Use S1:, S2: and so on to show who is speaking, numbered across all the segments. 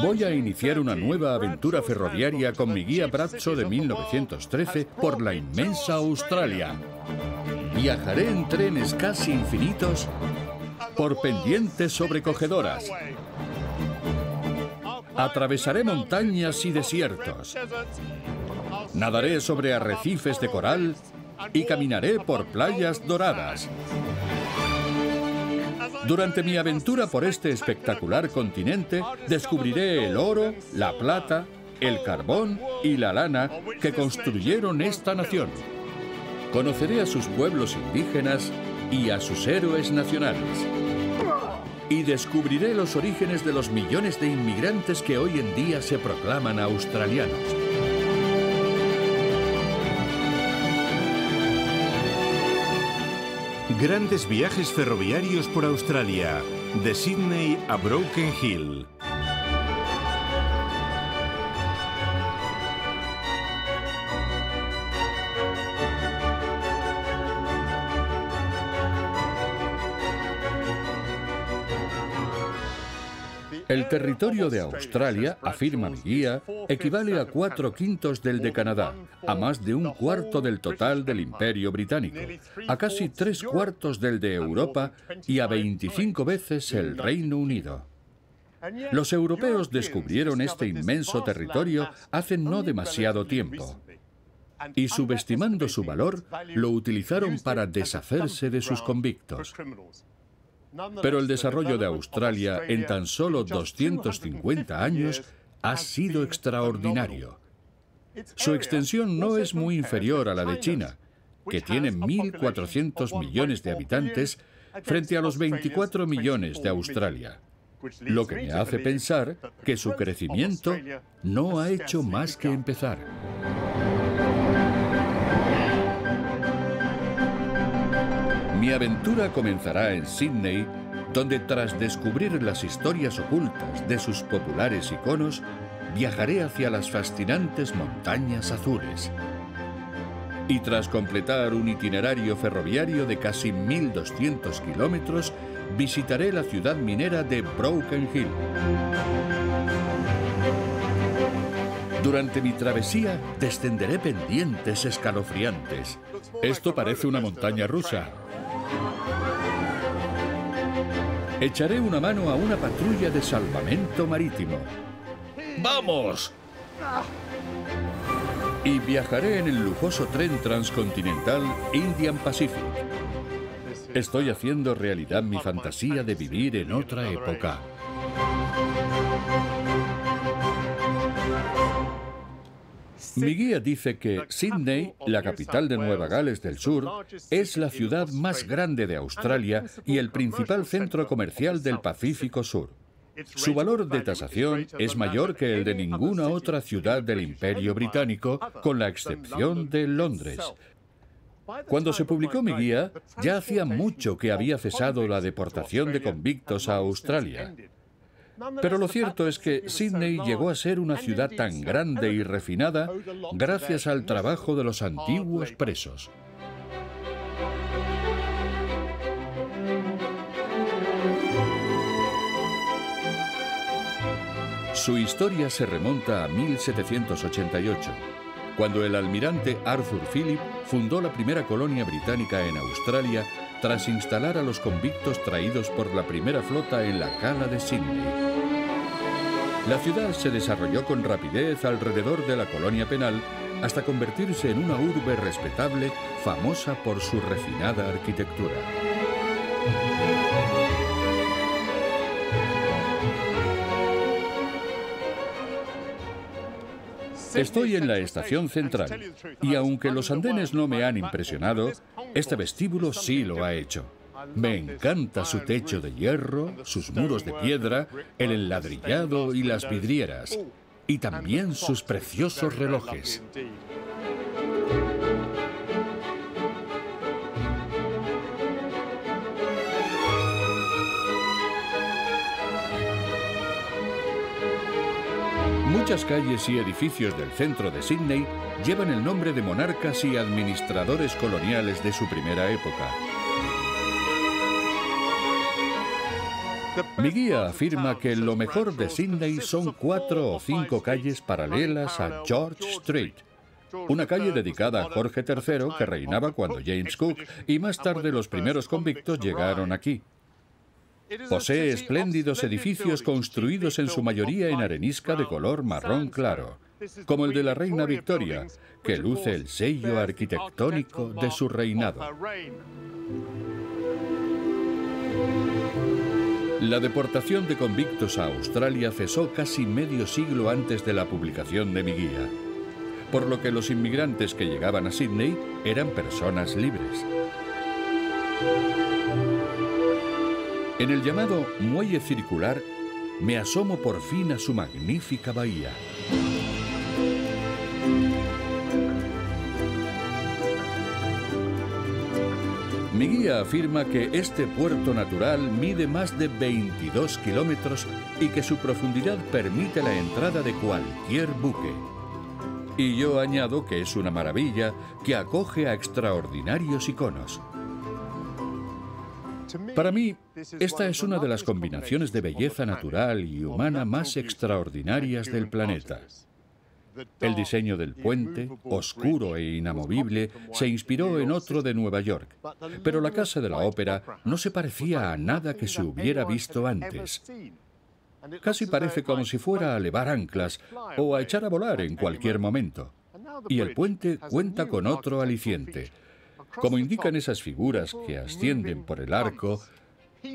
S1: Voy a iniciar una nueva aventura ferroviaria con mi guía Bradshaw de 1913 por la inmensa Australia. Viajaré en trenes casi infinitos por pendientes sobrecogedoras. Atravesaré montañas y desiertos. Nadaré sobre arrecifes de coral y caminaré por playas doradas. Durante mi aventura por este espectacular continente, descubriré el oro, la plata, el carbón y la lana que construyeron esta nación. Conoceré a sus pueblos indígenas y a sus héroes nacionales. Y descubriré los orígenes de los millones de inmigrantes que hoy en día se proclaman australianos.
S2: Grandes viajes ferroviarios por Australia, de Sydney a Broken Hill.
S1: El territorio de Australia, afirma mi guía, equivale a 4/5 del de Canadá, a más de 1/4 del total del Imperio Británico, a casi 3/4 del de Europa y a 25 veces el Reino Unido. Los europeos descubrieron este inmenso territorio hace no demasiado tiempo y, subestimando su valor, lo utilizaron para deshacerse de sus convictos. Pero el desarrollo de Australia en tan solo 250 años ha sido extraordinario. Su extensión no es muy inferior a la de China, que tiene 1.400 millones de habitantes frente a los 24 millones de Australia, lo que me hace pensar que su crecimiento no ha hecho más que empezar. Mi aventura comenzará en Sydney, donde tras descubrir las historias ocultas de sus populares iconos, viajaré hacia las fascinantes montañas azules. Y tras completar un itinerario ferroviario de casi 1.200 kilómetros, visitaré la ciudad minera de Broken Hill. Durante mi travesía, descenderé pendientes escalofriantes. Esto parece una montaña rusa. Echaré una mano a una patrulla de salvamento marítimo. ¡Vamos! Y viajaré en el lujoso tren transcontinental Indian Pacific. Estoy haciendo realidad mi fantasía de vivir en otra época. Mi guía dice que Sydney, la capital de Nueva Gales del Sur, es la ciudad más grande de Australia y el principal centro comercial del Pacífico Sur. Su valor de tasación es mayor que el de ninguna otra ciudad del Imperio Británico, con la excepción de Londres. Cuando se publicó mi guía, ya hacía mucho que había cesado la deportación de convictos a Australia. Pero lo cierto es que Sydney llegó a ser una ciudad tan grande y refinada gracias al trabajo de los antiguos presos. Su historia se remonta a 1788, cuando el almirante Arthur Phillip fundó la primera colonia británica en Australia tras instalar a los convictos traídos por la primera flota en la cala de Sydney. La ciudad se desarrolló con rapidez alrededor de la colonia penal hasta convertirse en una urbe respetable, famosa por su refinada arquitectura. Estoy en la estación central y aunque los andenes no me han impresionado, este vestíbulo sí lo ha hecho. Me encanta su techo de hierro, sus muros de piedra, el enladrillado y las vidrieras, y también sus preciosos relojes. Muchas calles y edificios del centro de Sydney llevan el nombre de monarcas y administradores coloniales de su primera época. Mi guía afirma que lo mejor de Sídney son 4 o 5 calles paralelas a George Street, una calle dedicada a Jorge III, que reinaba cuando James Cook y más tarde los primeros convictos llegaron aquí. Posee espléndidos edificios construidos en su mayoría en arenisca de color marrón claro, como el de la reina Victoria, que luce el sello arquitectónico de su reinado. La deportación de convictos a Australia cesó casi medio siglo antes de la publicación de mi guía, por lo que los inmigrantes que llegaban a Sídney eran personas libres. En el llamado muelle circular, me asomo por fin a su magnífica bahía. Mi guía afirma que este puerto natural mide más de 22 kilómetros y que su profundidad permite la entrada de cualquier buque. Y yo añado que es una maravilla que acoge a extraordinarios iconos. Para mí, esta es una de las combinaciones de belleza natural y humana más extraordinarias del planeta. El diseño del puente, oscuro e inamovible, se inspiró en otro de Nueva York, pero la Casa de la Ópera no se parecía a nada que se hubiera visto antes. Casi parece como si fuera a levar anclas o a echar a volar en cualquier momento. Y el puente cuenta con otro aliciente, como indican esas figuras que ascienden por el arco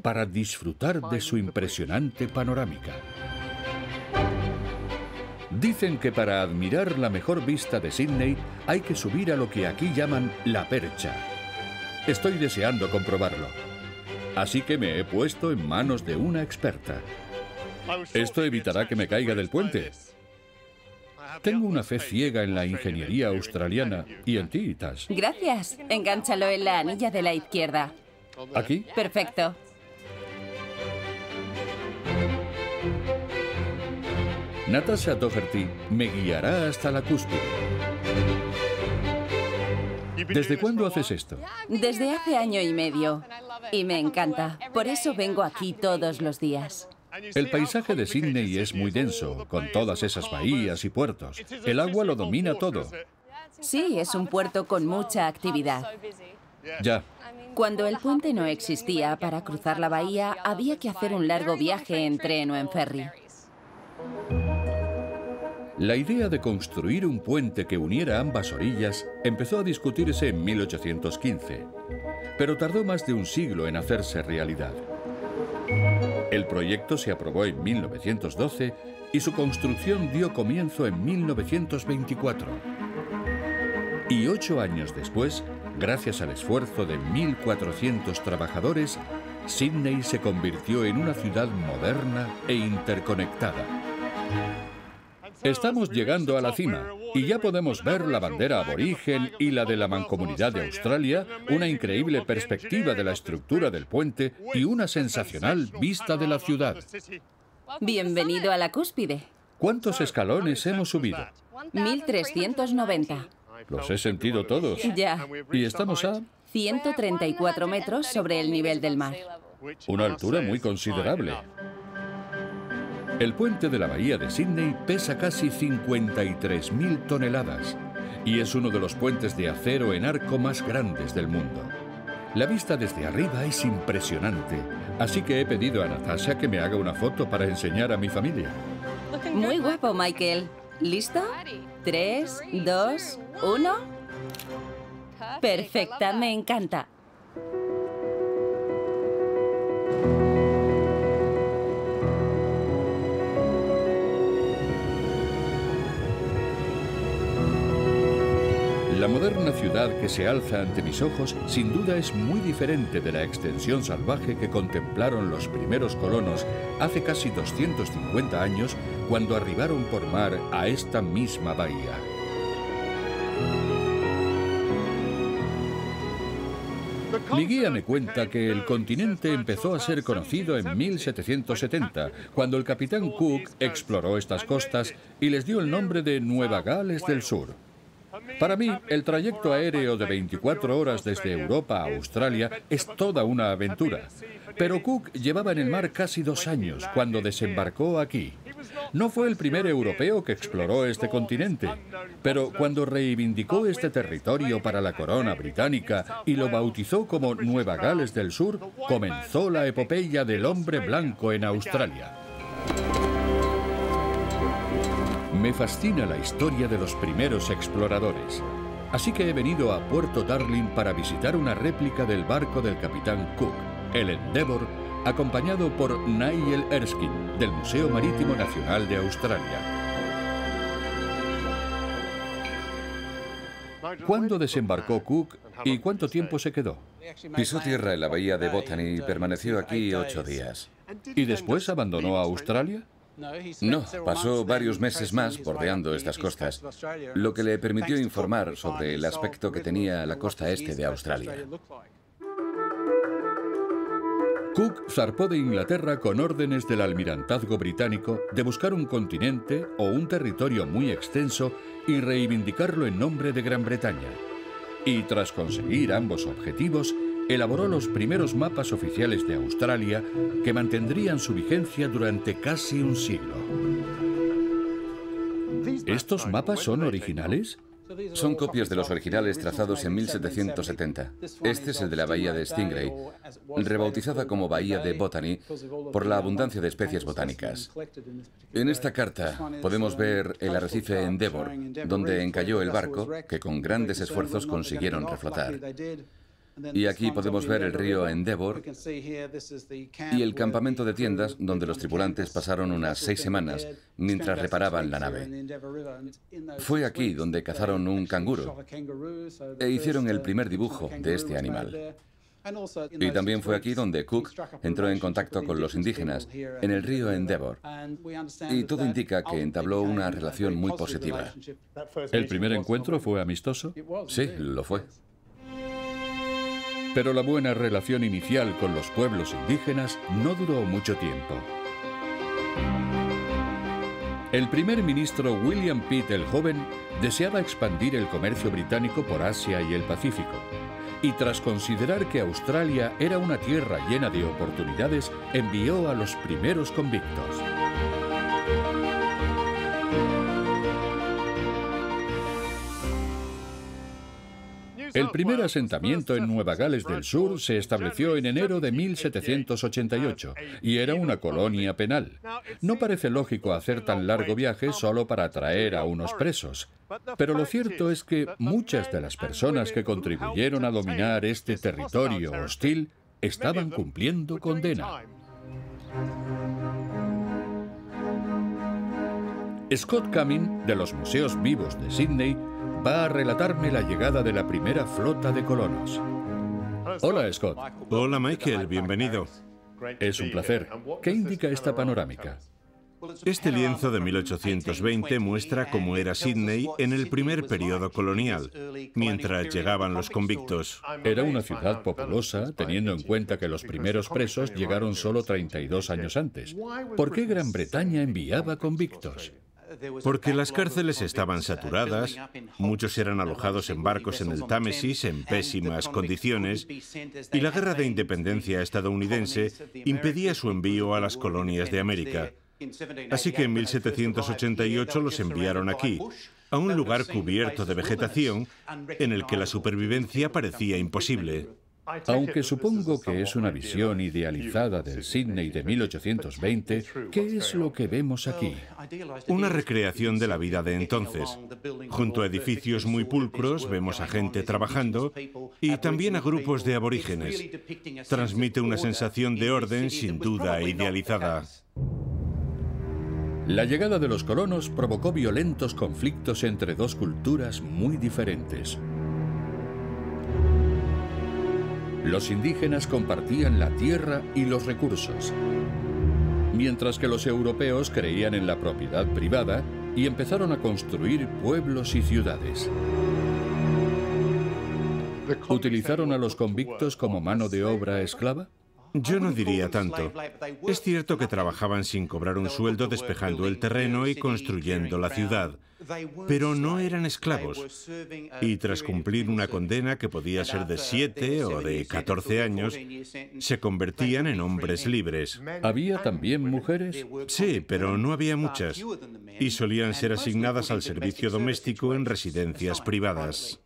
S1: para disfrutar de su impresionante panorámica. Dicen que para admirar la mejor vista de Sídney hay que subir a lo que aquí llaman la percha. Estoy deseando comprobarlo, así que me he puesto en manos de una experta. Esto evitará que me caiga del puente. Tengo una fe ciega en la ingeniería australiana y en ti, Tash.
S3: Gracias. Engánchalo en la anilla de la izquierda.
S1: ¿Aquí?
S3: Perfecto.
S1: Natasha Doherty me guiará hasta la cúspide. ¿Desde cuándo haces esto?
S3: Desde hace año y medio. Y me encanta. Por eso vengo aquí todos los días.
S1: El paisaje de Sídney es muy denso, con todas esas bahías y puertos. El agua lo domina todo.
S3: Sí, es un puerto con mucha actividad.
S1: Ya.
S3: Cuando el puente no existía, para cruzar la bahía había que hacer un largo viaje en tren o en ferry.
S1: La idea de construir un puente que uniera ambas orillas empezó a discutirse en 1815, pero tardó más de un siglo en hacerse realidad. El proyecto se aprobó en 1912 y su construcción dio comienzo en 1924. Y 8 años después, gracias al esfuerzo de 1.400 trabajadores, Sídney se convirtió en una ciudad moderna e interconectada. Estamos llegando a la cima y ya podemos ver la bandera aborigen y la de la Mancomunidad de Australia, una increíble perspectiva de la estructura del puente y una sensacional vista de la ciudad.
S3: Bienvenido a la cúspide.
S1: ¿Cuántos escalones hemos subido?
S3: 1390.
S1: Los he sentido todos.
S3: Ya.
S1: Y estamos a
S3: 134 metros sobre el nivel del mar.
S1: una altura muy considerable. El puente de la bahía de Sídney pesa casi 53.000 toneladas y es uno de los puentes de acero en arco más grandes del mundo. La vista desde arriba es impresionante, así que he pedido a Natasha que me haga una foto para enseñar a mi familia.
S3: Muy guapo, Michael. ¿Listo? 3, 2, 1... Perfecta, me encanta.
S1: La moderna ciudad que se alza ante mis ojos sin duda es muy diferente de la extensión salvaje que contemplaron los primeros colonos hace casi 250 años cuando arribaron por mar a esta misma bahía. Mi guía me cuenta que el continente empezó a ser conocido en 1770, cuando el capitán Cook exploró estas costas y les dio el nombre de Nueva Gales del Sur. Para mí, el trayecto aéreo de 24 horas desde Europa a Australia es toda una aventura. Pero Cook llevaba en el mar casi 2 años cuando desembarcó aquí. No fue el primer europeo que exploró este continente, pero cuando reivindicó este territorio para la corona británica y lo bautizó como Nueva Gales del Sur, comenzó la epopeya del hombre blanco en Australia. Me fascina la historia de los primeros exploradores, así que he venido a Puerto Darling para visitar una réplica del barco del capitán Cook, el Endeavour, acompañado por Nigel Erskine, del Museo Marítimo Nacional de Australia. ¿Cuándo desembarcó Cook y cuánto tiempo se quedó?
S4: Pisó tierra en la bahía de Botany y permaneció aquí 8 días.
S1: ¿Y después abandonó Australia?
S4: No, pasó varios meses más bordeando estas costas, lo que le permitió informar sobre el aspecto que tenía la costa este de Australia.
S1: Cook zarpó de Inglaterra con órdenes del almirantazgo británico de buscar un continente o un territorio muy extenso y reivindicarlo en nombre de Gran Bretaña. Y tras conseguir ambos objetivos, elaboró los primeros mapas oficiales de Australia que mantendrían su vigencia durante casi un siglo. ¿Estos mapas son originales?
S4: Son copias de los originales trazados en 1770. Este es el de la bahía de Stingray, rebautizada como bahía de Botany por la abundancia de especies botánicas. En esta carta podemos ver el arrecife Endeavour, donde encalló el barco, que con grandes esfuerzos consiguieron reflotar. Y aquí podemos ver el río Endeavour y el campamento de tiendas donde los tripulantes pasaron unas 6 semanas mientras reparaban la nave. Fue aquí donde cazaron un canguro e hicieron el primer dibujo de este animal. Y también fue aquí donde Cook entró en contacto con los indígenas, en el río Endeavour. Y todo indica que entabló una relación muy positiva.
S1: ¿El primer encuentro fue amistoso?
S4: Sí, lo fue.
S1: Pero la buena relación inicial con los pueblos indígenas no duró mucho tiempo. El primer ministro William Pitt el Joven deseaba expandir el comercio británico por Asia y el Pacífico. Y tras considerar que Australia era una tierra llena de oportunidades, envió a los primeros convictos. El primer asentamiento en Nueva Gales del Sur se estableció en enero de 1788 y era una colonia penal. No parece lógico hacer tan largo viaje solo para atraer a unos presos. Pero lo cierto es que muchas de las personas que contribuyeron a dominar este territorio hostil estaban cumpliendo condena. Scott Cumming, de los Museos Vivos de Sydney, va a relatarme la llegada de la primera flota de colonos. Hola, Scott.
S2: Hola, Michael. Bienvenido.
S1: Es un placer. ¿Qué indica esta panorámica?
S2: Este lienzo de 1820 muestra cómo era Sydney en el primer periodo colonial, mientras llegaban los convictos.
S1: Era una ciudad populosa, teniendo en cuenta que los primeros presos llegaron solo 32 años antes. ¿Por qué Gran Bretaña enviaba convictos?
S2: Porque las cárceles estaban saturadas, muchos eran alojados en barcos en el Támesis en pésimas condiciones, y la Guerra de Independencia estadounidense impedía su envío a las colonias de América. Así que en 1788 los enviaron aquí, a un lugar cubierto de vegetación en el que la supervivencia parecía imposible.
S1: Aunque supongo que es una visión idealizada del Sydney de 1820, ¿qué es lo que vemos aquí?
S2: Una recreación de la vida de entonces. Junto a edificios muy pulcros vemos a gente trabajando y también a grupos de aborígenes. Transmite una sensación de orden sin duda idealizada.
S1: La llegada de los colonos provocó violentos conflictos entre dos culturas muy diferentes. Los indígenas compartían la tierra y los recursos, mientras que los europeos creían en la propiedad privada y empezaron a construir pueblos y ciudades. ¿Utilizaron a los convictos como mano de obra esclava?
S2: Yo no diría tanto. Es cierto que trabajaban sin cobrar un sueldo despejando el terreno y construyendo la ciudad, pero no eran esclavos. Y tras cumplir una condena que podía ser de 7 o de 14 años, se convertían en hombres libres.
S1: ¿Había también mujeres?
S2: Sí, pero no había muchas. Y solían ser asignadas al servicio doméstico en residencias privadas.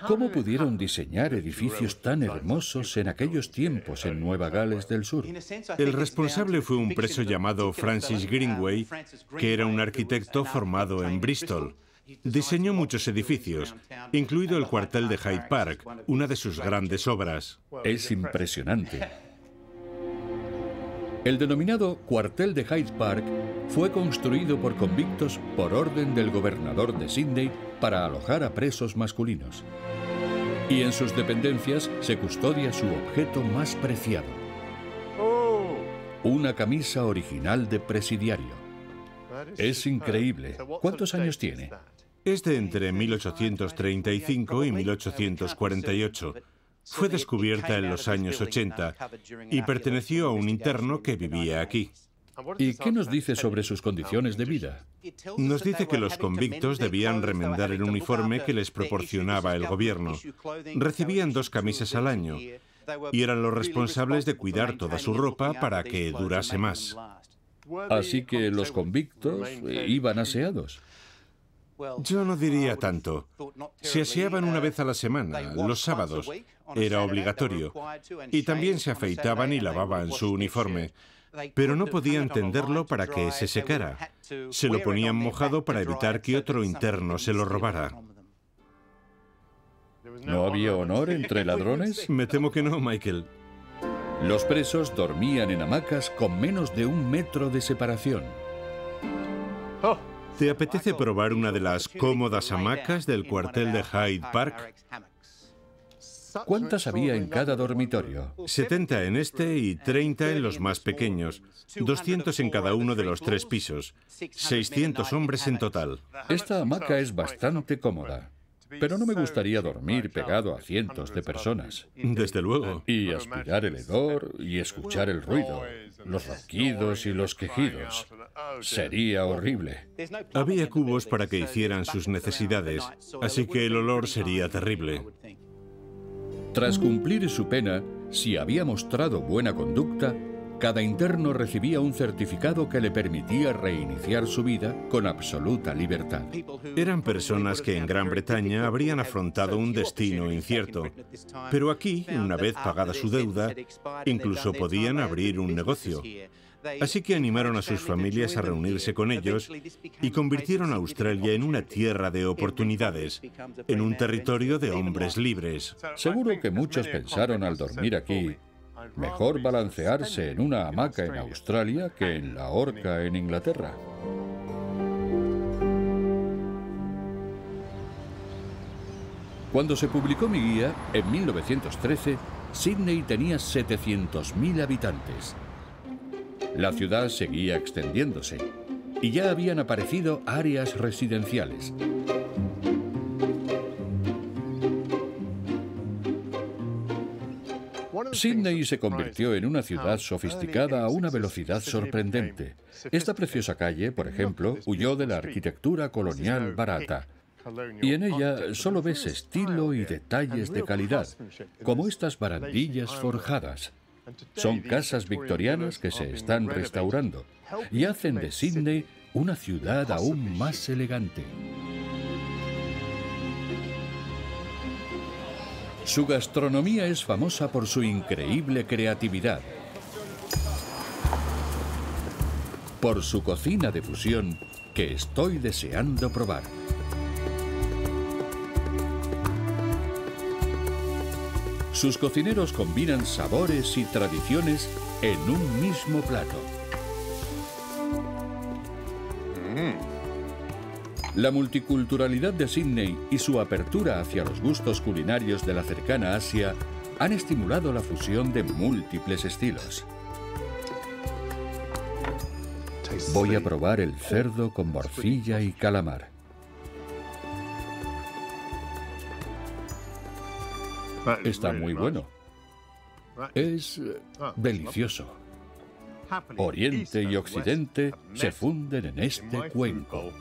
S1: ¿Cómo pudieron diseñar edificios tan hermosos en aquellos tiempos en Nueva Gales del Sur?
S2: El responsable fue un preso llamado Francis Greenway, que era un arquitecto formado en Bristol. Diseñó muchos edificios, incluido el cuartel de Hyde Park, una de sus grandes obras.
S1: Es impresionante. El denominado cuartel de Hyde Park fue construido por convictos por orden del gobernador de Sídney para alojar a presos masculinos. Y en sus dependencias se custodia su objeto más preciado: una camisa original de presidiario. Es increíble. ¿Cuántos años tiene?
S2: Es de entre 1835 y 1848. Fue descubierta en los años 80 y perteneció a un interno que vivía aquí.
S1: ¿Y qué nos dice sobre sus condiciones de vida?
S2: Nos dice que los convictos debían remendar el uniforme que les proporcionaba el gobierno. Recibían 2 camisas al año y eran los responsables de cuidar toda su ropa para que durase más.
S1: Así que los convictos iban aseados.
S2: Yo no diría tanto. Se aseaban una vez a la semana, los sábados. Era obligatorio. Y también se afeitaban y lavaban su uniforme. Pero no podían tenderlo para que se secara. Se lo ponían mojado para evitar que otro interno se lo robara.
S1: ¿No había honor entre ladrones?
S2: Me temo que no, Michael.
S1: Los presos dormían en hamacas con menos de 1 metro de separación.
S2: ¿Te apetece probar una de las cómodas hamacas del cuartel de Hyde Park?
S1: ¿Cuántas había en cada dormitorio?
S2: 70 en este y 30 en los más pequeños. 200 en cada uno de los 3 pisos. 600 hombres en total.
S1: Esta hamaca es bastante cómoda, pero no me gustaría dormir pegado a cientos de personas.
S2: Desde luego.
S1: Y aspirar el hedor y escuchar el ruido, los ronquidos y los quejidos. Sería horrible.
S2: Había cubos para que hicieran sus necesidades, así que el olor sería terrible.
S1: Tras cumplir su pena, si había mostrado buena conducta, cada interno recibía un certificado que le permitía reiniciar su vida con absoluta libertad.
S2: Eran personas que en Gran Bretaña habrían afrontado un destino incierto, pero aquí, una vez pagada su deuda, incluso podían abrir un negocio. Así que animaron a sus familias a reunirse con ellos y convirtieron a Australia en una tierra de oportunidades, en un territorio de hombres libres.
S1: Seguro que muchos pensaron al dormir aquí: mejor balancearse en una hamaca en Australia que en la horca en Inglaterra. Cuando se publicó mi guía, en 1913, Sídney tenía 700.000 habitantes. La ciudad seguía extendiéndose y ya habían aparecido áreas residenciales. Sídney se convirtió en una ciudad sofisticada a una velocidad sorprendente. Esta preciosa calle, por ejemplo, huyó de la arquitectura colonial barata. Y en ella solo ves estilo y detalles de calidad, como estas barandillas forjadas. Son casas victorianas que se están restaurando y hacen de Sídney una ciudad aún más elegante. Su gastronomía es famosa por su increíble creatividad, por su cocina de fusión que estoy deseando probar. Sus cocineros combinan sabores y tradiciones en un mismo plato. La multiculturalidad de Sídney y su apertura hacia los gustos culinarios de la cercana Asia han estimulado la fusión de múltiples estilos. Voy a probar el cerdo con morcilla y calamar. Está muy bueno. Es delicioso. Oriente y Occidente se funden en este cuenco.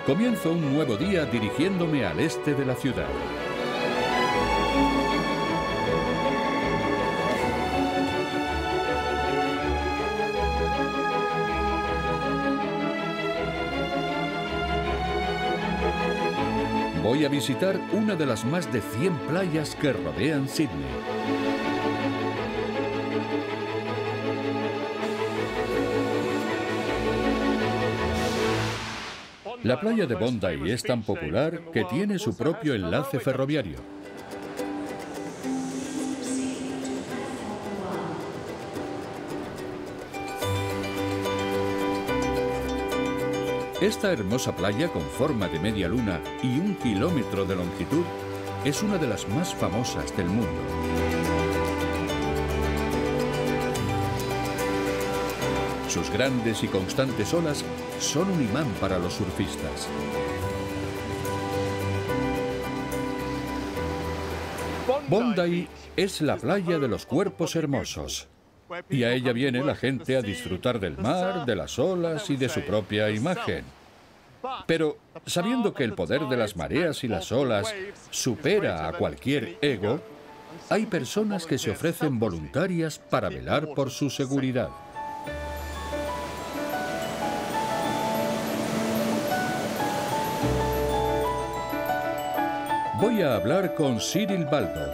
S1: Comienzo un nuevo día dirigiéndome al este de la ciudad. Voy a visitar una de las más de 100 playas que rodean Sídney. La playa de Bondi es tan popular que tiene su propio enlace ferroviario. Esta hermosa playa con forma de media luna y 1 kilómetro de longitud es una de las más famosas del mundo. Sus grandes y constantes olas son un imán para los surfistas. Bondi es la playa de los cuerpos hermosos. Y a ella viene la gente a disfrutar del mar, de las olas y de su propia imagen. Pero, sabiendo que el poder de las mareas y las olas supera a cualquier ego, hay personas que se ofrecen voluntarias para velar por su seguridad. Voy a hablar con Cyril Baldock,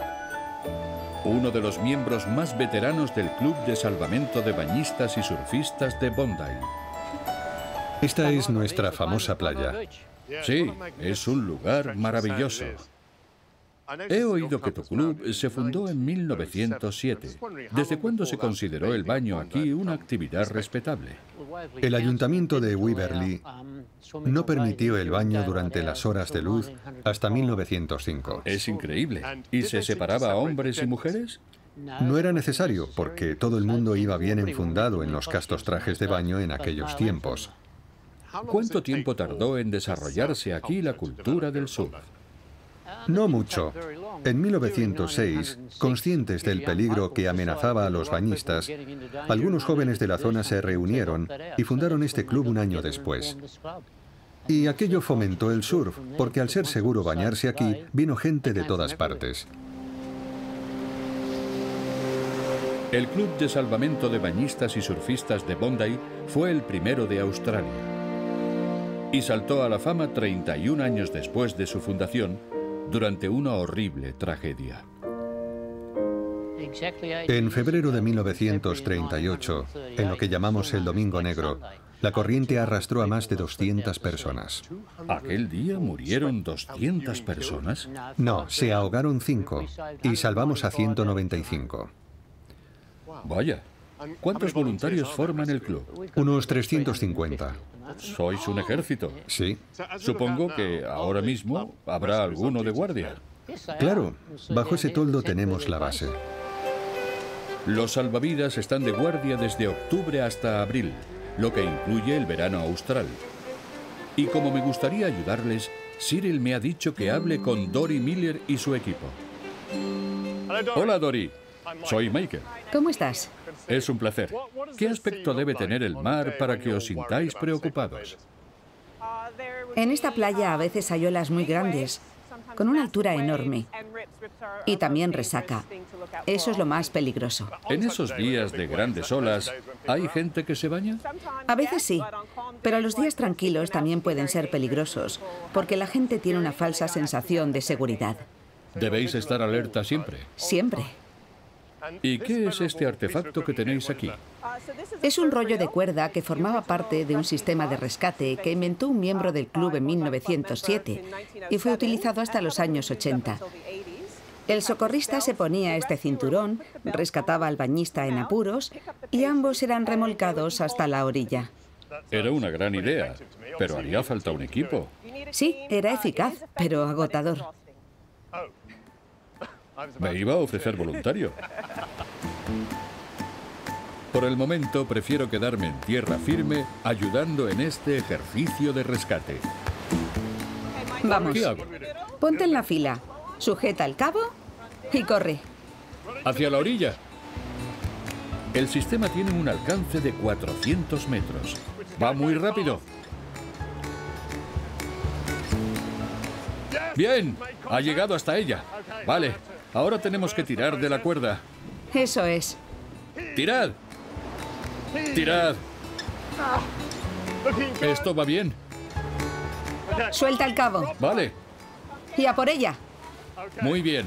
S1: uno de los miembros más veteranos del Club de Salvamento de Bañistas y Surfistas de Bondi.
S5: Esta es nuestra famosa playa.
S1: Sí, es un lugar maravilloso. He oído que tu club se fundó en 1907. ¿Desde cuándo se consideró el baño aquí una actividad respetable?
S5: El ayuntamiento de Waverley no permitió el baño durante las horas de luz hasta 1905.
S1: Es increíble. ¿Y se separaba a hombres y mujeres?
S5: No era necesario, porque todo el mundo iba bien enfundado en los castos trajes de baño en aquellos tiempos.
S1: ¿Cuánto tiempo tardó en desarrollarse aquí la cultura del surf?
S5: No mucho. En 1906, conscientes del peligro que amenazaba a los bañistas, algunos jóvenes de la zona se reunieron y fundaron este club un año después. Y aquello fomentó el surf, porque al ser seguro bañarse aquí, vino gente de todas partes.
S1: El Club de Salvamento de Bañistas y Surfistas de Bondi fue el primero de Australia. Y saltó a la fama 31 años después de su fundación, durante una horrible tragedia.
S5: En febrero de 1938, en lo que llamamos el Domingo Negro, la corriente arrastró a más de 200 personas.
S1: ¿Aquel día murieron 200 personas?
S5: No, se ahogaron 5 y salvamos a 195.
S1: Vaya, ¿cuántos voluntarios forman el club?
S5: Unos 350.
S1: ¿Sois un ejército?
S5: Sí.
S1: Supongo que ahora mismo habrá alguno de guardia.
S5: Claro, bajo ese toldo tenemos la base.
S1: Los salvavidas están de guardia desde octubre hasta abril, lo que incluye el verano austral. Y como me gustaría ayudarles, Cyril me ha dicho que hable con Dory Miller y su equipo. Hola, Dory. Soy Michael.
S3: ¿Cómo estás?
S1: Es un placer. ¿Qué aspecto debe tener el mar para que os sintáis preocupados?
S3: En esta playa a veces hay olas muy grandes, con una altura enorme. Y también resaca. Eso es lo más peligroso.
S1: En esos días de grandes olas, ¿hay gente que se baña?
S3: A veces sí, pero los días tranquilos también pueden ser peligrosos, porque la gente tiene una falsa sensación de seguridad.
S1: ¿Debéis estar alerta siempre?
S3: Siempre.
S1: ¿Y qué es este artefacto que tenéis aquí?
S3: Es un rollo de cuerda que formaba parte de un sistema de rescate que inventó un miembro del club en 1907 y fue utilizado hasta los años 80. El socorrista se ponía este cinturón, rescataba al bañista en apuros y ambos eran remolcados hasta la orilla.
S1: Era una gran idea, pero haría falta un equipo.
S3: Sí, era eficaz, pero agotador.
S1: Me iba a ofrecer voluntario. Por el momento prefiero quedarme en tierra firme ayudando en este ejercicio de rescate.
S3: Vamos.
S1: ¿Qué hago?
S3: Ponte en la fila, sujeta el cabo y corre.
S1: Hacia la orilla. El sistema tiene un alcance de 400 metros. Va muy rápido. Bien, ha llegado hasta ella. Vale, ahora tenemos que tirar de la cuerda.
S3: Eso es.
S1: ¡Tirad! ¡Tirad! Esto va bien.
S3: Suelta el cabo
S1: Vale,
S3: y a por ella.
S1: muy bien.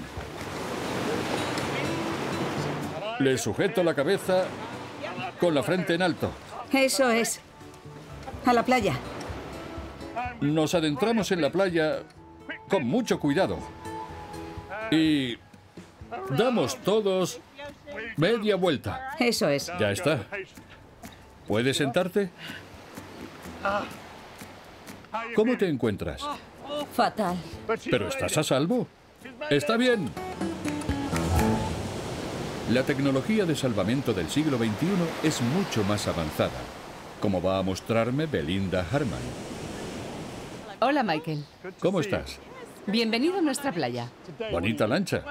S1: Le sujeto la cabeza con la frente en alto.
S3: Eso es. A la playa.
S1: Nos adentramos en la playa con mucho cuidado. Y damos todos media vuelta.
S3: Eso es.
S1: Ya está. ¿Puedes sentarte? ¿Cómo te encuentras?
S3: Fatal.
S1: ¿Pero estás a salvo? Está bien. La tecnología de salvamento del siglo XXI es mucho más avanzada, como va a mostrarme Belinda Harman.
S6: Hola, Michael.
S1: ¿Cómo estás?
S6: Bienvenido a nuestra playa.
S1: Bonita lancha.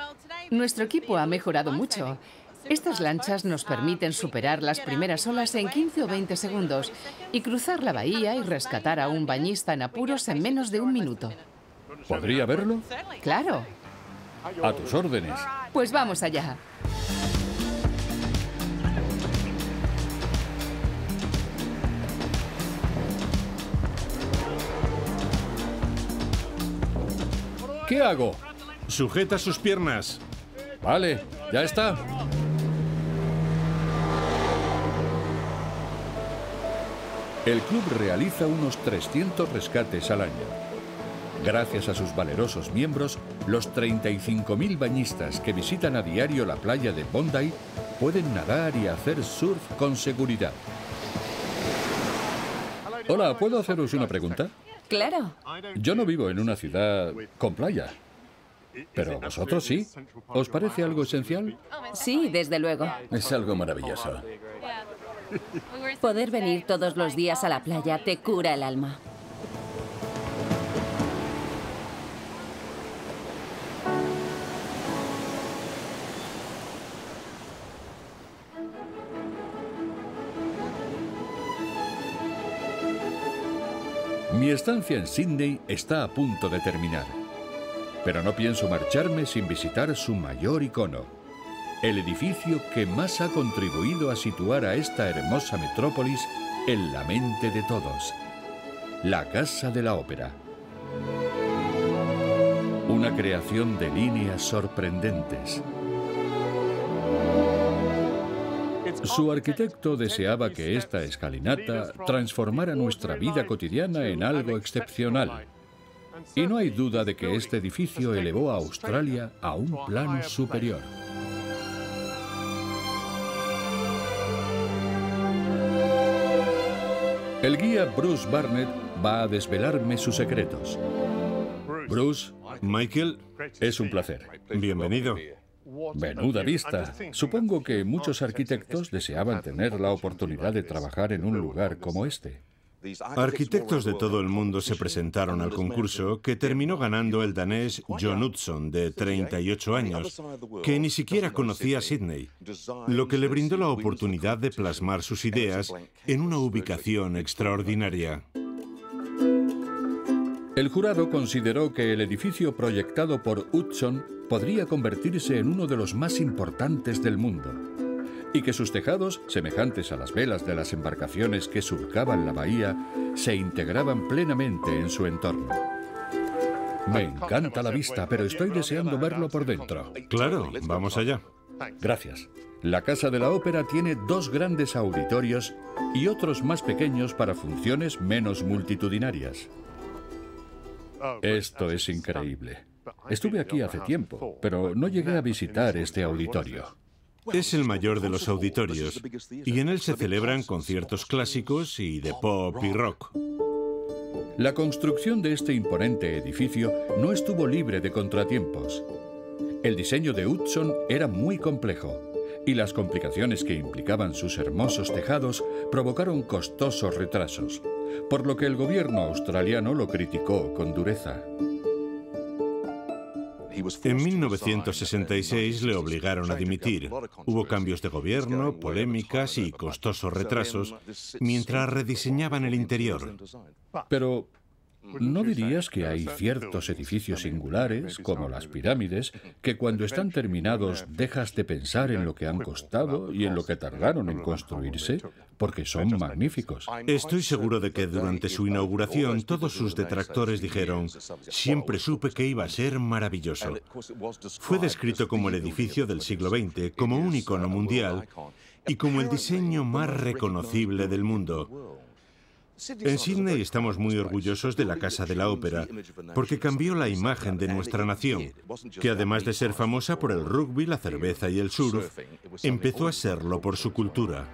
S6: Nuestro equipo ha mejorado mucho. Estas lanchas nos permiten superar las primeras olas en 15 o 20 segundos y cruzar la bahía y rescatar a un bañista en apuros en menos de un minuto.
S1: ¿Podría verlo?
S6: Claro.
S1: A tus órdenes.
S6: Pues vamos allá.
S1: ¿Qué hago?
S2: Sujeta sus piernas.
S1: Vale, ya está. El club realiza unos 300 rescates al año. Gracias a sus valerosos miembros, los 35.000 bañistas que visitan a diario la playa de Bondi pueden nadar y hacer surf con seguridad. Hola, ¿puedo haceros una pregunta?
S3: Claro.
S1: Yo no vivo en una ciudad con playa, pero vosotros sí. ¿Os parece algo esencial?
S3: Sí, desde luego.
S4: Es algo maravilloso.
S3: Poder venir todos los días a la playa te cura el alma.
S1: Mi estancia en Sydney está a punto de terminar, pero no pienso marcharme sin visitar su mayor icono, el edificio que más ha contribuido a situar a esta hermosa metrópolis en la mente de todos, la Casa de la Ópera. Una creación de líneas sorprendentes. Su arquitecto deseaba que esta escalinata transformara nuestra vida cotidiana en algo excepcional. Y no hay duda de que este edificio elevó a Australia a un plano superior. El guía Bruce Barnett va a desvelarme sus secretos. Bruce,
S2: Michael,
S1: es un placer.
S2: bienvenido.
S1: Menuda vista. Supongo que muchos arquitectos deseaban tener la oportunidad de trabajar en un lugar como este.
S2: Arquitectos de todo el mundo se presentaron al concurso, que terminó ganando el danés John Hudson, de 38 años, que ni siquiera conocía Sydney, lo que le brindó la oportunidad de plasmar sus ideas en una ubicación extraordinaria.
S1: El jurado consideró que el edificio proyectado por Hudson podría convertirse en uno de los más importantes del mundo, y que sus tejados, semejantes a las velas de las embarcaciones que surcaban la bahía, se integraban plenamente en su entorno. Me encanta la vista, pero estoy deseando verlo por dentro.
S2: Claro, vamos allá.
S1: Gracias. La Casa de la Ópera tiene dos grandes auditorios y otros más pequeños para funciones menos multitudinarias. Esto es increíble. Estuve aquí hace tiempo, pero no llegué a visitar este auditorio.
S2: Es el mayor de los auditorios, y en él se celebran conciertos clásicos y de pop y rock.
S1: La construcción de este imponente edificio no estuvo libre de contratiempos. El diseño de Hudson era muy complejo y las complicaciones que implicaban sus hermosos tejados provocaron costosos retrasos, por lo que el gobierno australiano lo criticó con dureza.
S2: En 1966 le obligaron a dimitir. Hubo cambios de gobierno, polémicas y costosos retrasos mientras rediseñaban el interior.
S1: Pero ¿no dirías que hay ciertos edificios singulares, como las pirámides, que cuando están terminados dejas de pensar en lo que han costado y en lo que tardaron en construirse? Porque son magníficos.
S2: Estoy seguro de que durante su inauguración todos sus detractores dijeron: siempre supe que iba a ser maravilloso. Fue descrito como el edificio del siglo XX, como un icono mundial y como el diseño más reconocible del mundo. En Sídney estamos muy orgullosos de la Casa de la Ópera, porque cambió la imagen de nuestra nación, que además de ser famosa por el rugby, la cerveza y el surf, empezó a serlo por su cultura.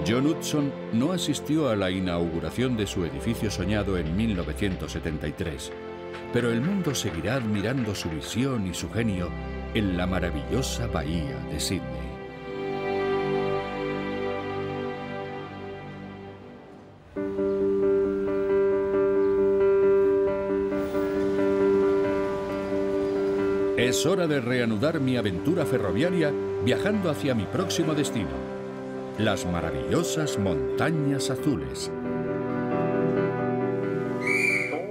S1: John Hudson no asistió a la inauguración de su edificio soñado en 1973, pero el mundo seguirá admirando su visión y su genio en la maravillosa bahía de Sídney. Es hora de reanudar mi aventura ferroviaria viajando hacia mi próximo destino, las maravillosas montañas azules.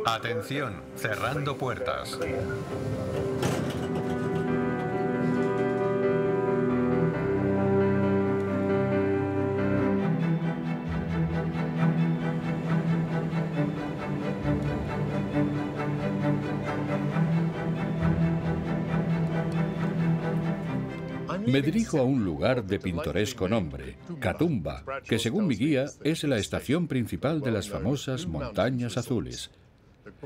S5: Atención, cerrando puertas.
S1: Me dirijo a un lugar de pintoresco nombre, Katoomba, que según mi guía es la estación principal de las famosas montañas azules.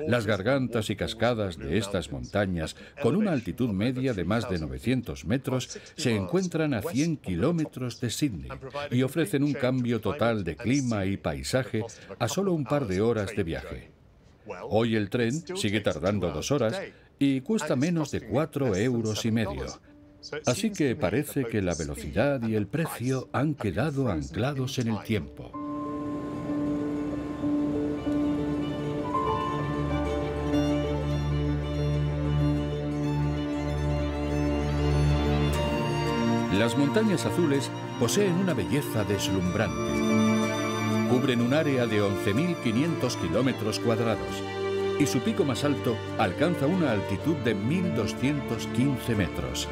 S1: Las gargantas y cascadas de estas montañas, con una altitud media de más de 900 metros, se encuentran a 100 kilómetros de Sídney y ofrecen un cambio total de clima y paisaje a solo un par de horas de viaje. Hoy el tren sigue tardando 2 horas y cuesta menos de 4,5 euros. Así que parece que la velocidad y el precio han quedado anclados en el tiempo. Las montañas azules poseen una belleza deslumbrante. Cubren un área de 11.500 kilómetros cuadrados y su pico más alto alcanza una altitud de 1.215 metros.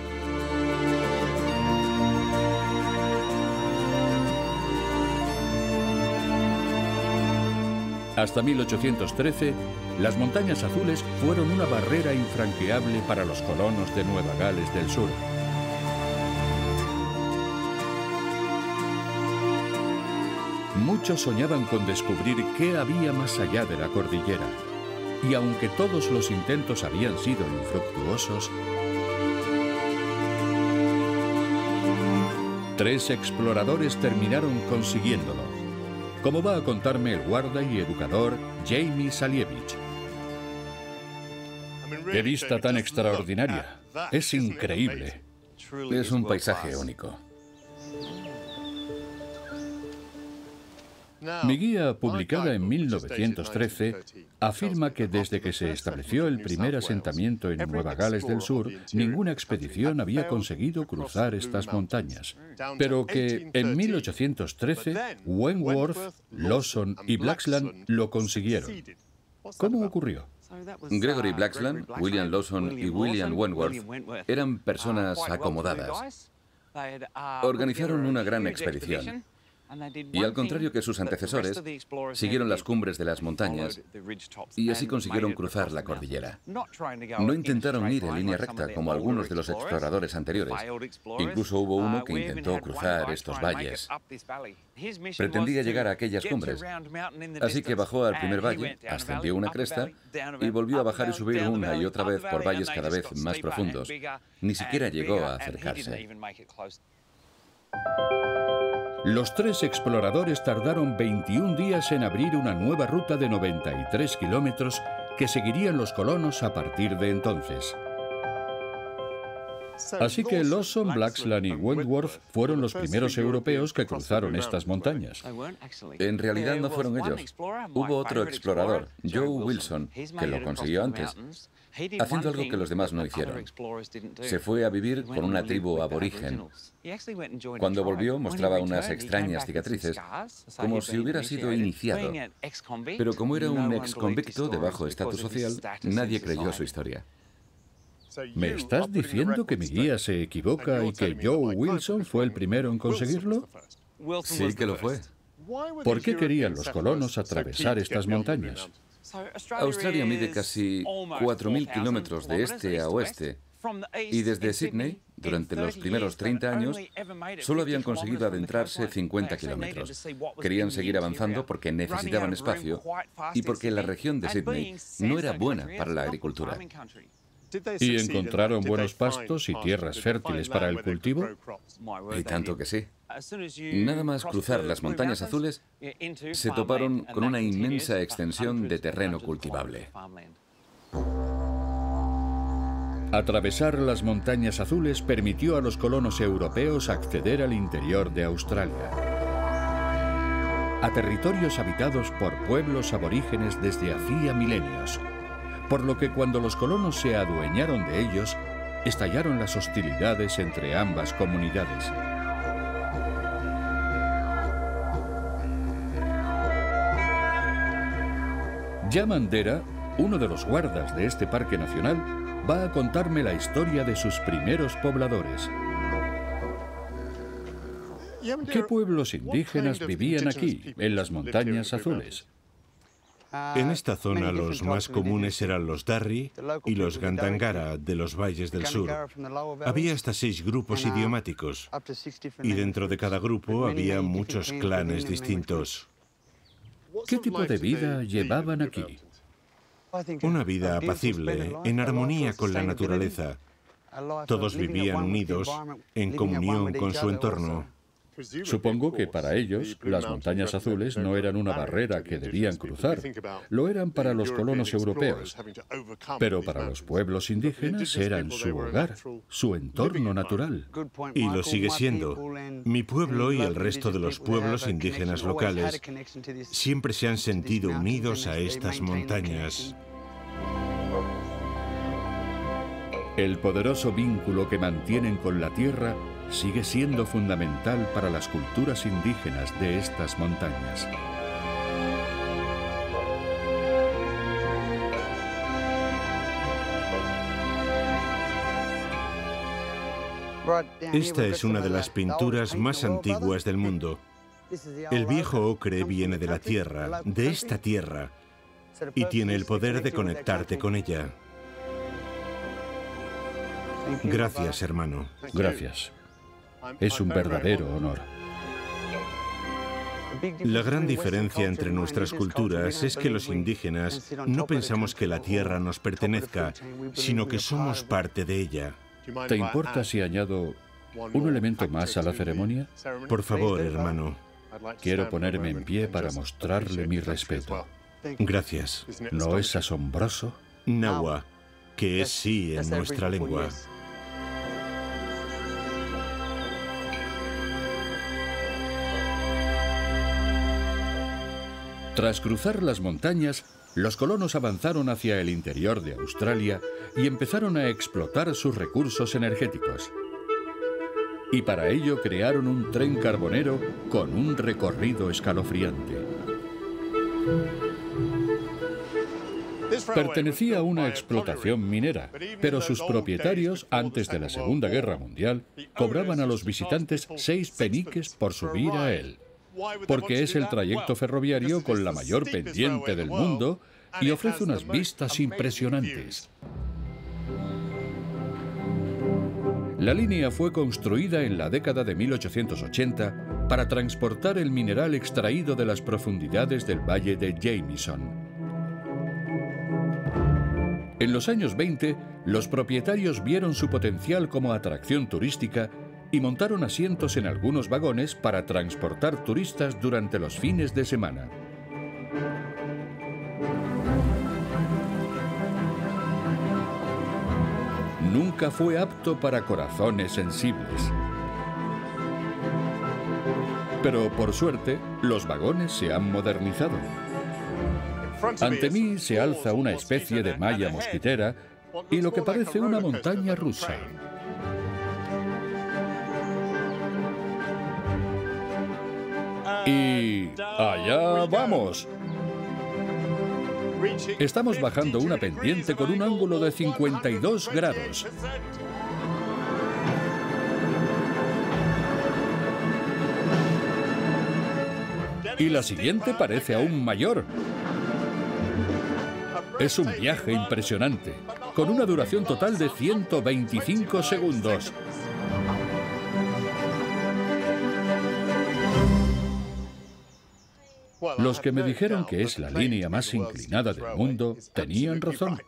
S1: Hasta 1813, las montañas azules fueron una barrera infranqueable para los colonos de Nueva Gales del Sur. Muchos soñaban con descubrir qué había más allá de la cordillera, y aunque todos los intentos habían sido infructuosos, 3 exploradores terminaron consiguiéndolo, como va a contarme el guarda y educador Jamie Salievich. ¡Qué vista tan extraordinaria! Es increíble.
S4: Es un paisaje único.
S1: Mi guía, publicada en 1913, afirma que desde que se estableció el primer asentamiento en Nueva Gales del Sur, ninguna expedición había conseguido cruzar estas montañas, pero que en 1813 Wentworth, Lawson y Blaxland lo consiguieron. ¿Cómo ocurrió?
S4: Gregory Blaxland, William Lawson y William Wentworth eran personas acomodadas. Organizaron una gran expedición. Y al contrario que sus antecesores, siguieron las cumbres de las montañas y así consiguieron cruzar la cordillera. No intentaron ir en línea recta como algunos de los exploradores anteriores. Incluso hubo uno que intentó cruzar estos valles. Pretendía llegar a aquellas cumbres, así que bajó al primer valle, ascendió una cresta y volvió a bajar y subir una y otra vez por valles cada vez más profundos. Ni siquiera llegó a acercarse.
S1: Los 3 exploradores tardaron 21 días en abrir una nueva ruta de 93 kilómetros que seguirían los colonos a partir de entonces. Así que Lawson, Blaxland y Wentworth fueron los primeros europeos que cruzaron estas montañas.
S4: En realidad no fueron ellos. Hubo otro explorador, Joe Wilson, que lo consiguió antes, haciendo algo que los demás no hicieron. Se fue a vivir con una tribu aborigen. Cuando volvió mostraba unas extrañas cicatrices, como si hubiera sido iniciado. Pero como era un ex-convicto de bajo estatus social, nadie creyó su historia.
S1: ¿Me estás diciendo que mi guía se equivoca y que Joe Wilson fue el primero en conseguirlo?
S4: Sí que lo fue.
S1: ¿Por qué querían los colonos atravesar estas montañas?
S4: Australia mide casi 4.000 kilómetros de este a oeste, y desde Sydney, durante los primeros 30 años, solo habían conseguido adentrarse 50 kilómetros. Querían seguir avanzando porque necesitaban espacio y porque la región de Sydney no era buena para la agricultura.
S1: ¿Y encontraron buenos pastos y tierras fértiles para el cultivo?
S4: Y tanto que sí. Nada más cruzar las montañas azules, se toparon con una inmensa extensión de terreno cultivable.
S1: Atravesar las montañas azules permitió a los colonos europeos acceder al interior de Australia, a territorios habitados por pueblos aborígenes desde hacía milenios, por lo que cuando los colonos se adueñaron de ellos, estallaron las hostilidades entre ambas comunidades. Yamandera, uno de los guardas de este parque nacional, va a contarme la historia de sus primeros pobladores. ¿Qué pueblos indígenas vivían aquí, en las montañas azules?
S2: En esta zona los más comunes eran los Darri y los Gandangara de los valles del sur. Había hasta 6 grupos idiomáticos y dentro de cada grupo había muchos clanes distintos.
S1: ¿Qué tipo de vida llevaban aquí?
S2: Una vida apacible, en armonía con la naturaleza. Todos vivían unidos, en comunión con su entorno.
S1: Supongo que para ellos las montañas azules no eran una barrera que debían cruzar, lo eran para los colonos europeos, pero para los pueblos indígenas eran su hogar, su entorno natural.
S2: Y lo sigue siendo. Mi pueblo y el resto de los pueblos indígenas locales siempre se han sentido unidos a estas montañas.
S1: El poderoso vínculo que mantienen con la tierra sigue siendo fundamental para las culturas indígenas de estas montañas.
S2: Esta es una de las pinturas más antiguas del mundo. El viejo ocre viene de la tierra, de esta tierra, y tiene el poder de conectarte con ella. Gracias, hermano.
S1: Gracias. Es un verdadero honor.
S2: La gran diferencia entre nuestras culturas es que los indígenas no pensamos que la tierra nos pertenezca, sino que somos parte de ella.
S1: ¿Te importa si añado un elemento más a la ceremonia?
S2: Por favor, hermano.
S1: Quiero ponerme en pie para mostrarle mi respeto.
S2: Gracias.
S1: ¿No es asombroso?
S2: Nawa, que es sí en nuestra lengua.
S1: Tras cruzar las montañas, los colonos avanzaron hacia el interior de Australia y empezaron a explotar sus recursos energéticos. Y para ello crearon un tren carbonero con un recorrido escalofriante. Pertenecía a una explotación minera, pero sus propietarios, antes de la Segunda Guerra Mundial, cobraban a los visitantes 6 peniques por subir a él. Porque es el trayecto ferroviario con la mayor pendiente del mundo y ofrece unas vistas impresionantes. La línea fue construida en la década de 1880 para transportar el mineral extraído de las profundidades del valle de Jamieson. En los años 20, los propietarios vieron su potencial como atracción turística y montaron asientos en algunos vagones para transportar turistas durante los fines de semana. nunca fue apto para corazones sensibles. Pero por suerte, los vagones se han modernizado. Ante mí se alza una especie de malla mosquitera y lo que parece una montaña rusa. Y allá vamos. Estamos bajando una pendiente con un ángulo de 52 grados. Y la siguiente parece aún mayor. Es un viaje impresionante, con una duración total de 125 segundos. Los que me dijeron que es la línea más inclinada del mundo tenían razón.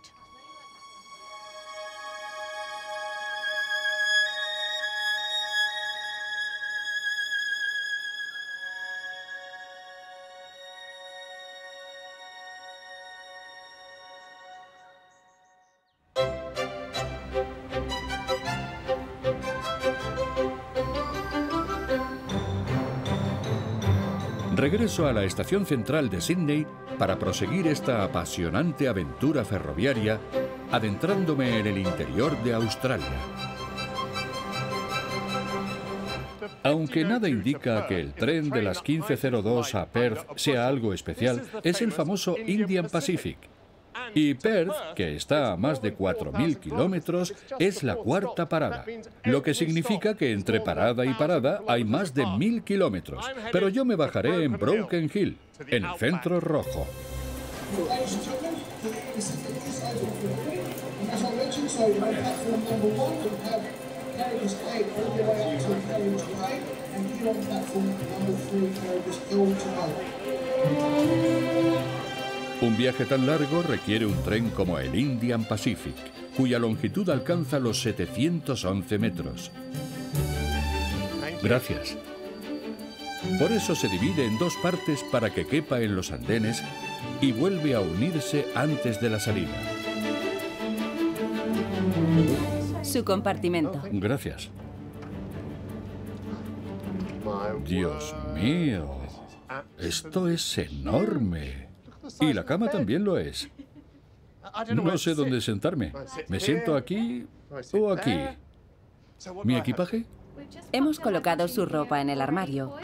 S1: Regreso a la estación central de Sídney para proseguir esta apasionante aventura ferroviaria, adentrándome en el interior de Australia. Aunque nada indica que el tren de las 15:02 a Perth sea algo especial, es el famoso Indian Pacific. Y Perth, que está a más de 4.000 kilómetros, es la cuarta parada, lo que significa que entre parada y parada hay más de 1.000 kilómetros. Pero yo me bajaré en Broken Hill, en el centro rojo. Un viaje tan largo requiere un tren como el Indian Pacific, cuya longitud alcanza los 711 metros. Gracias. Por eso se divide en dos partes para que quepa en los andenes y vuelve a unirse antes de la salida.
S7: Su compartimento.
S1: Gracias. Dios mío, esto es enorme. Y la cama también lo es. No sé dónde sentarme. ¿Me siento aquí o aquí? ¿Mi equipaje?
S7: Hemos colocado su ropa en el armario.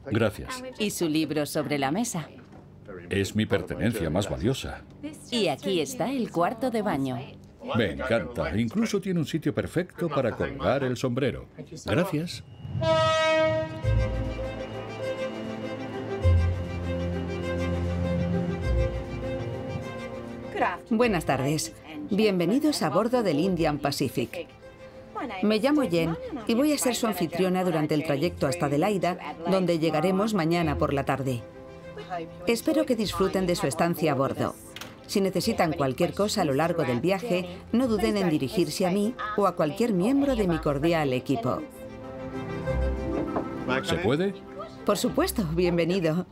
S1: Gracias.
S7: Y su libro sobre la mesa.
S1: Es mi pertenencia más valiosa.
S7: Y aquí está el cuarto de baño.
S1: Me encanta. Incluso tiene un sitio perfecto para colgar el sombrero. Gracias.
S3: Buenas tardes. Bienvenidos a bordo del Indian Pacific. Me llamo Jen y voy a ser su anfitriona durante el trayecto hasta Adelaida, donde llegaremos mañana por la tarde. Espero que disfruten de su estancia a bordo. Si necesitan cualquier cosa a lo largo del viaje, no duden en dirigirse a mí o a cualquier miembro de mi cordial equipo.
S1: ¿Se puede?
S3: Por supuesto, bienvenido.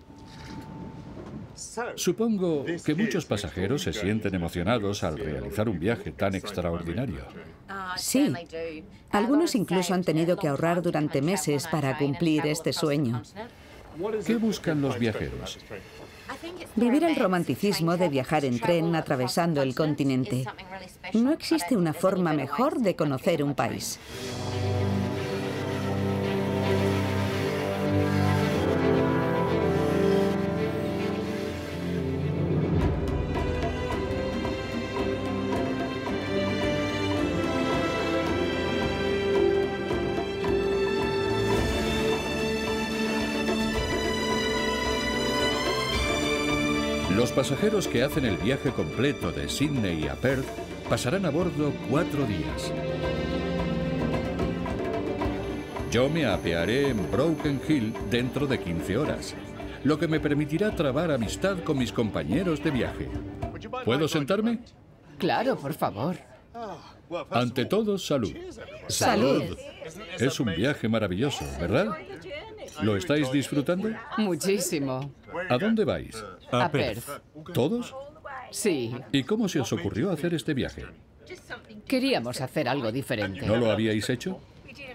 S1: Supongo que muchos pasajeros se sienten emocionados al realizar un viaje tan extraordinario.
S3: Sí. Algunos incluso han tenido que ahorrar durante meses para cumplir este sueño.
S1: ¿Qué buscan los viajeros?
S3: Vivir el romanticismo de viajar en tren atravesando el continente. No existe una forma mejor de conocer un país.
S1: Los pasajeros que hacen el viaje completo de Sídney a Perth pasarán a bordo 4 días. Yo me apearé en Broken Hill dentro de 15 horas, lo que me permitirá trabar amistad con mis compañeros de viaje. ¿Puedo sentarme?
S6: Claro, por favor.
S1: Ante todo, salud.
S3: ¡Salud!
S1: Es un viaje maravilloso, ¿verdad? ¿Lo estáis disfrutando?
S6: Muchísimo.
S1: ¿A dónde vais?
S6: A Perth.
S1: ¿Todos?
S6: Sí.
S1: ¿Y cómo se os ocurrió hacer este viaje?
S6: Queríamos hacer algo diferente.
S1: ¿No lo habíais hecho?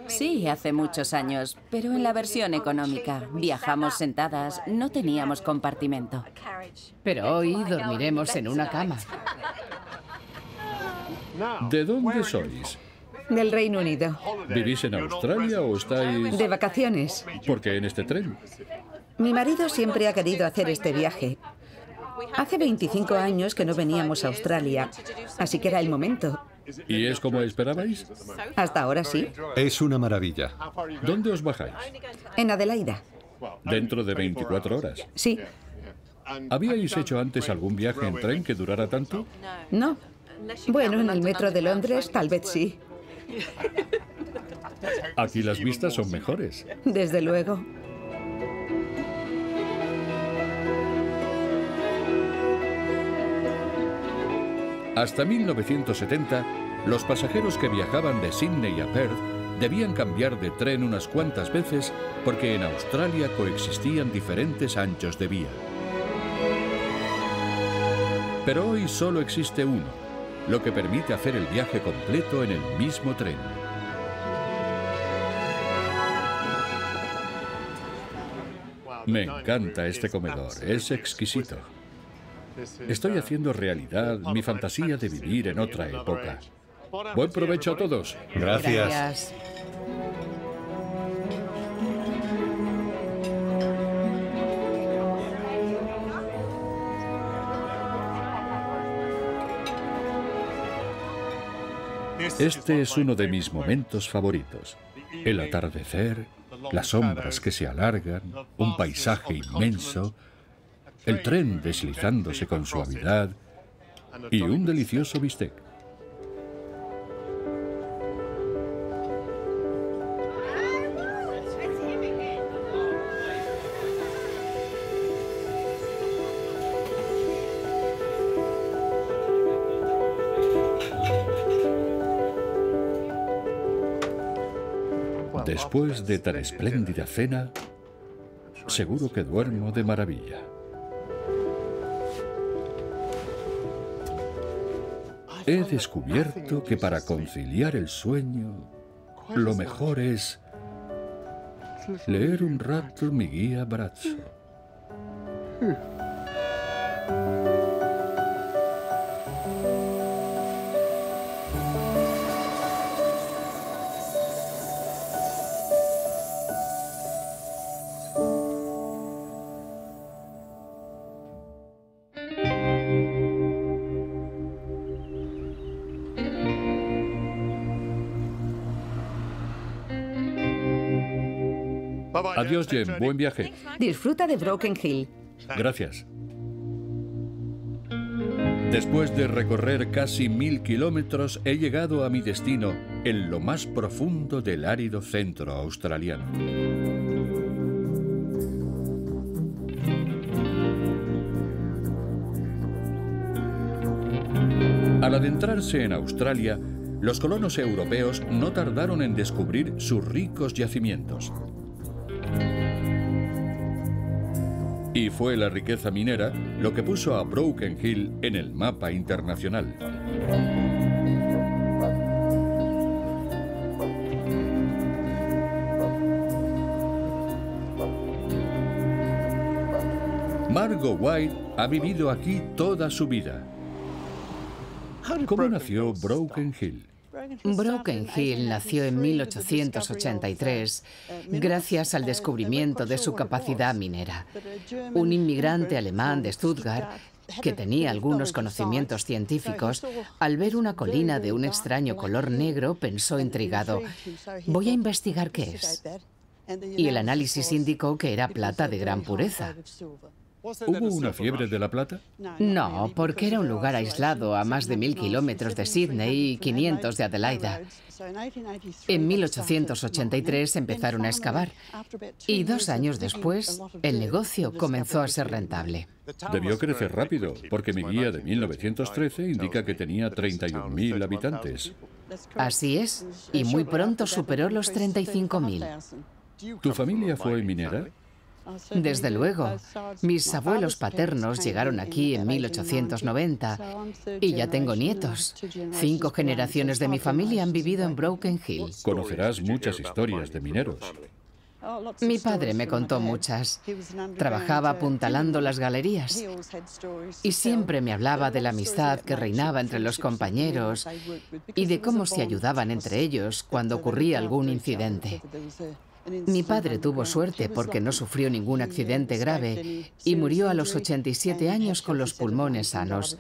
S7: Sí, hace muchos años, pero en la versión económica. Viajamos sentadas, no teníamos compartimento.
S6: Pero hoy dormiremos en una cama.
S1: ¿De dónde sois?
S3: Del Reino Unido.
S1: ¿Vivís en Australia o estáis...?
S3: De vacaciones.
S1: ¿Por qué en este tren?
S3: Mi marido siempre ha querido hacer este viaje. Hace 25 años que no veníamos a Australia, así que era el momento.
S1: ¿Y es como esperabais?
S3: Hasta ahora sí.
S5: Es una maravilla.
S1: ¿Dónde os bajáis?
S3: En Adelaida.
S1: Dentro de 24 horas.
S3: Sí.
S1: ¿Habíais hecho antes algún viaje en tren que durara tanto?
S3: No. Bueno, en el metro de Londres tal vez sí.
S1: Aquí las vistas son mejores.
S3: Desde luego.
S1: Hasta 1970, los pasajeros que viajaban de Sydney a Perth debían cambiar de tren unas cuantas veces porque en Australia coexistían diferentes anchos de vía. Pero hoy solo existe uno, lo que permite hacer el viaje completo en el mismo tren. Me encanta este comedor, es exquisito. Estoy haciendo realidad mi fantasía de vivir en otra época. Buen provecho a todos.
S5: Gracias.
S1: Este es uno de mis momentos favoritos. El atardecer, las sombras que se alargan, un paisaje inmenso, el tren deslizándose con suavidad y un delicioso bistec. Después de tan espléndida cena, seguro que duermo de maravilla. He descubierto que para conciliar el sueño, lo mejor es leer un rato mi guía Brazzo. Adiós, Jem. Buen viaje.
S3: Disfruta de Broken Hill.
S1: Gracias. Después de recorrer casi 1000 kilómetros, he llegado a mi destino en lo más profundo del árido centro australiano. Al adentrarse en Australia, los colonos europeos no tardaron en descubrir sus ricos yacimientos. Y fue la riqueza minera lo que puso a Broken Hill en el mapa internacional. Margot White ha vivido aquí toda su vida. ¿Cómo nació Broken Hill?
S6: Broken Hill nació en 1883 gracias al descubrimiento de su capacidad minera. Un inmigrante alemán de Stuttgart, que tenía algunos conocimientos científicos, al ver una colina de un extraño color negro, pensó intrigado: voy a investigar qué es. Y el análisis indicó que era plata de gran pureza.
S1: ¿Hubo una fiebre de la plata?
S6: No, porque era un lugar aislado a más de 1000 kilómetros de Sydney y 500 de Adelaida. En 1883 empezaron a excavar y 2 años después el negocio comenzó a ser rentable.
S1: Debió crecer rápido, porque mi guía de 1913 indica que tenía 31.000 habitantes.
S6: Así es, y muy pronto superó los 35.000.
S1: ¿Tu familia fue minera?
S6: Desde luego. Mis abuelos paternos llegaron aquí en 1890 y ya tengo nietos. 5 generaciones de mi familia han vivido en Broken Hill.
S1: Conocerás muchas historias de mineros.
S6: Mi padre me contó muchas. Trabajaba apuntalando las galerías y siempre me hablaba de la amistad que reinaba entre los compañeros y de cómo se ayudaban entre ellos cuando ocurría algún incidente. Mi padre tuvo suerte porque no sufrió ningún accidente grave y murió a los 87 años con los pulmones sanos.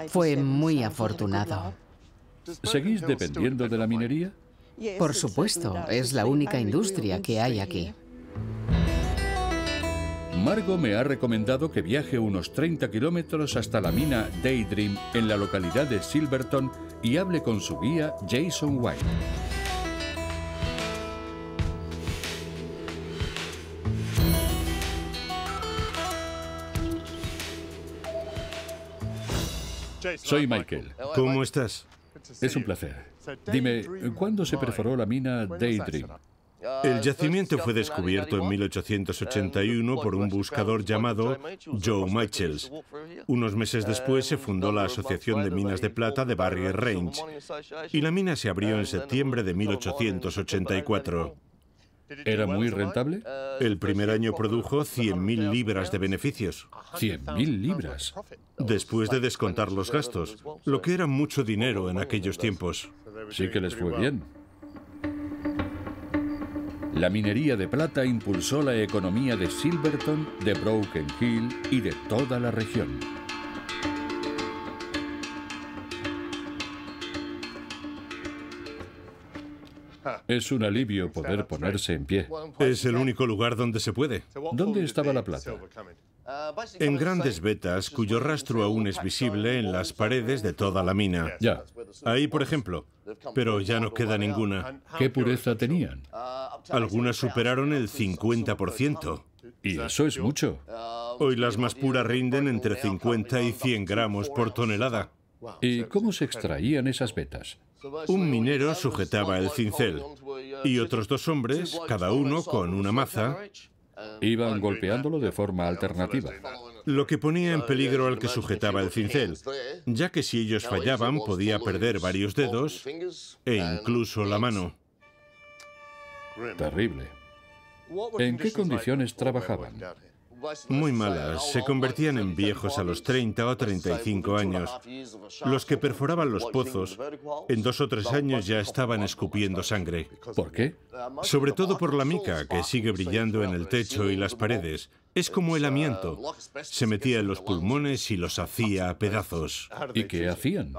S6: Fue muy afortunado.
S1: ¿Seguís dependiendo de la minería?
S6: Por supuesto, es la única industria que hay aquí.
S1: Margo me ha recomendado que viaje unos 30 kilómetros hasta la mina Daydream en la localidad de Silverton y hable con su guía Jason White. Soy Michael.
S2: ¿Cómo estás?
S1: Es un placer. Dime, ¿cuándo se perforó la mina Daydream?
S2: El yacimiento fue descubierto en 1881 por un buscador llamado Joe Michels. Unos meses después se fundó la Asociación de Minas de Plata de Barrier Range y la mina se abrió en septiembre de 1884.
S1: ¿Era muy rentable?
S2: El primer año produjo 100.000 libras de beneficios.
S1: 100.000 libras.
S2: Después de descontar los gastos, lo que era mucho dinero en aquellos tiempos.
S1: Sí que les fue bien. La minería de plata impulsó la economía de Silverton, de Broken Hill y de toda la región. Es un alivio poder ponerse en pie.
S2: Es el único lugar donde se puede.
S1: ¿Dónde estaba la plata?
S2: En grandes vetas cuyo rastro aún es visible en las paredes de toda la mina.
S1: Ya.
S2: Ahí, por ejemplo. Pero ya no queda ninguna.
S1: ¿Qué pureza tenían?
S2: Algunas superaron el 50%.
S1: Y eso es mucho.
S2: Hoy las más puras rinden entre 50 y 100 gramos por tonelada.
S1: ¿Y cómo se extraían esas vetas?
S2: Un minero sujetaba el cincel y otros 2 hombres, cada uno con una maza,
S1: Iban golpeándolo de forma alternativa.
S2: lo que ponía en peligro al que sujetaba el cincel, ya que si ellos fallaban podía perder varios dedos e incluso la mano.
S1: Terrible. ¿En qué condiciones trabajaban?
S2: Muy malas. Se convertían en viejos a los 30 o 35 años. Los que perforaban los pozos, en 2 o 3 años ya estaban escupiendo sangre.
S1: ¿Por qué?
S2: Sobre todo por la mica, que sigue brillando en el techo y las paredes. Es como el amianto. Se metía en los pulmones y los hacía a pedazos.
S1: ¿Y qué hacían?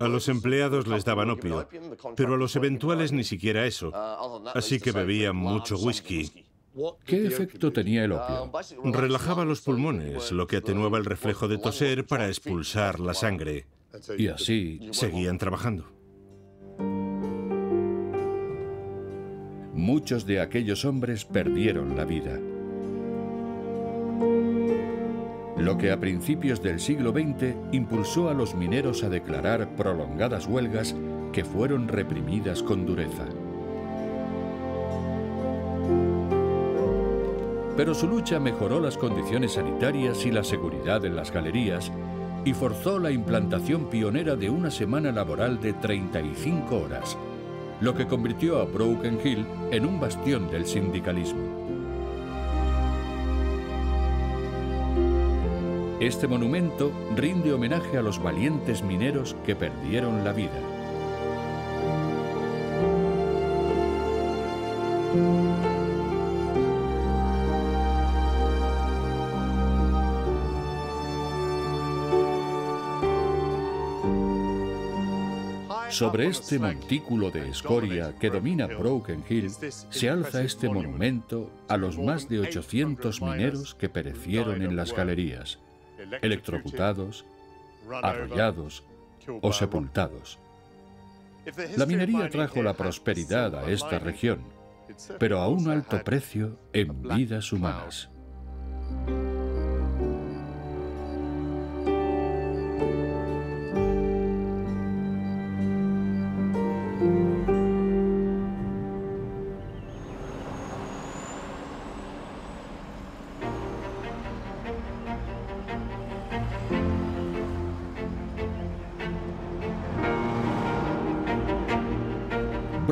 S2: A los empleados les daban opio, pero a los eventuales ni siquiera eso. Así que bebían mucho whisky.
S1: ¿Qué efecto tenía el opio?
S2: Relajaba los pulmones, lo que atenuaba el reflejo de toser para expulsar la sangre.
S1: Y así
S2: Seguían trabajando.
S1: muchos de aquellos hombres perdieron la vida. Lo que a principios del siglo XX impulsó a los mineros a declarar prolongadas huelgas que fueron reprimidas con dureza. Pero su lucha mejoró las condiciones sanitarias y la seguridad en las galerías y forzó la implantación pionera de una semana laboral de 35 horas, lo que convirtió a Broken Hill en un bastión del sindicalismo. Este monumento rinde homenaje a los valientes mineros que perdieron la vida. Sobre este montículo de escoria que domina Broken Hill se alza este monumento a los más de 800 mineros que perecieron en las galerías, electrocutados, arrollados o sepultados. La minería trajo la prosperidad a esta región, pero a un alto precio en vidas humanas.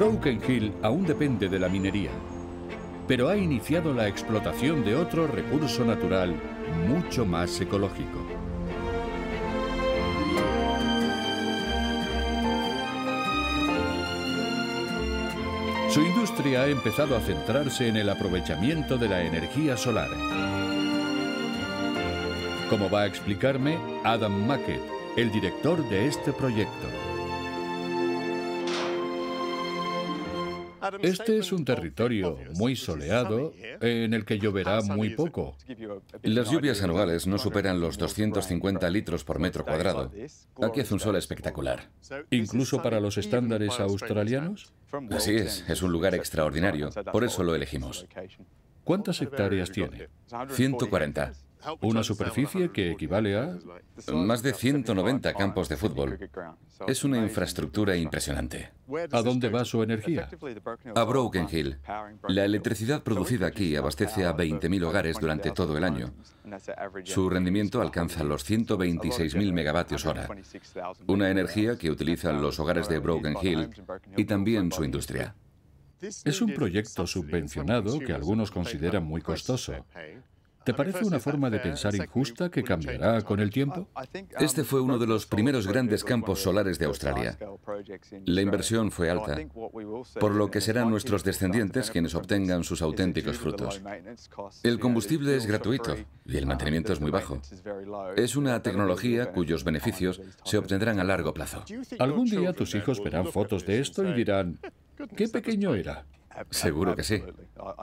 S1: Broken Hill aún depende de la minería, pero ha iniciado la explotación de otro recurso natural mucho más ecológico. Su industria ha empezado a centrarse en el aprovechamiento de la energía solar. Como va a explicarme Adam Mackett, el director de este proyecto. Este es un territorio muy soleado en el que lloverá muy poco.
S4: Las lluvias anuales no superan los 250 litros por metro cuadrado. Aquí hace un sol espectacular.
S1: ¿Incluso para los estándares australianos?
S4: Así es un lugar extraordinario, por eso lo elegimos.
S1: ¿Cuántas hectáreas tiene?
S4: 140.
S1: Una superficie que equivale a...
S4: Más de 190 campos de fútbol. Es una infraestructura impresionante.
S1: ¿A dónde va su energía?
S4: A Broken Hill. La electricidad producida aquí abastece a 20.000 hogares durante todo el año. Su rendimiento alcanza los 126.000 megavatios hora. Una energía que utilizan los hogares de Broken Hill y también su industria.
S1: Es un proyecto subvencionado que algunos consideran muy costoso. ¿Te parece una forma de pensar injusta que cambiará con el tiempo?
S4: Este fue uno de los primeros grandes campos solares de Australia. La inversión fue alta, por lo que serán nuestros descendientes quienes obtengan sus auténticos frutos. El combustible es gratuito y el mantenimiento es muy bajo. Es una tecnología cuyos beneficios se obtendrán a largo plazo.
S1: Algún día tus hijos verán fotos de esto y dirán, ¡qué pequeño era!
S4: Seguro que sí.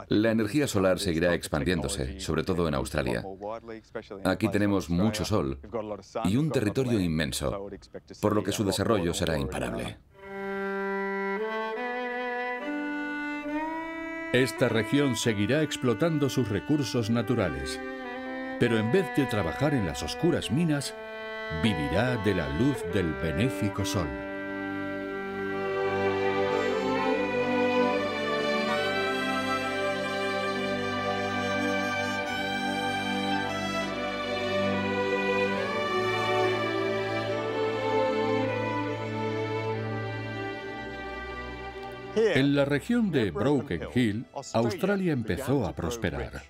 S4: La energía solar seguirá expandiéndose, sobre todo en Australia. Aquí tenemos mucho sol y un territorio inmenso, por lo que su desarrollo será imparable.
S1: Esta región seguirá explotando sus recursos naturales, pero en vez de trabajar en las oscuras minas, vivirá de la luz del benéfico sol. En la región de Broken Hill, Australia empezó a prosperar.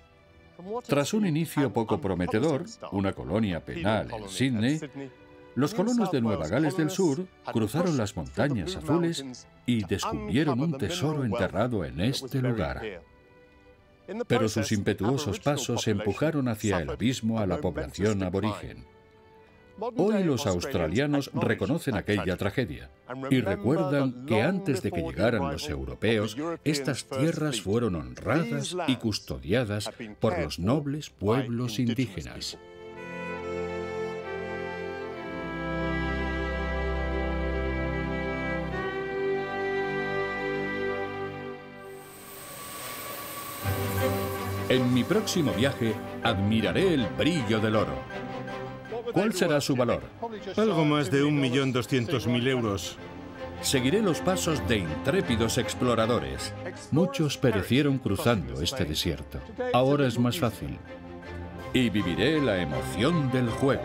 S1: Tras un inicio poco prometedor, una colonia penal en Sydney, los colonos de Nueva Gales del Sur cruzaron las montañas azules y descubrieron un tesoro enterrado en este lugar. Pero sus impetuosos pasos empujaron hacia el abismo a la población aborigen. Hoy los australianos reconocen aquella tragedia y recuerdan que antes de que llegaran los europeos, estas tierras fueron honradas y custodiadas por los nobles pueblos indígenas. En mi próximo viaje admiraré el brillo del oro. ¿Cuál será su valor?
S2: Algo más de 1.200.000 euros.
S1: Seguiré los pasos de intrépidos exploradores. Muchos perecieron cruzando este desierto. Ahora es más fácil. Y viviré la emoción del juego.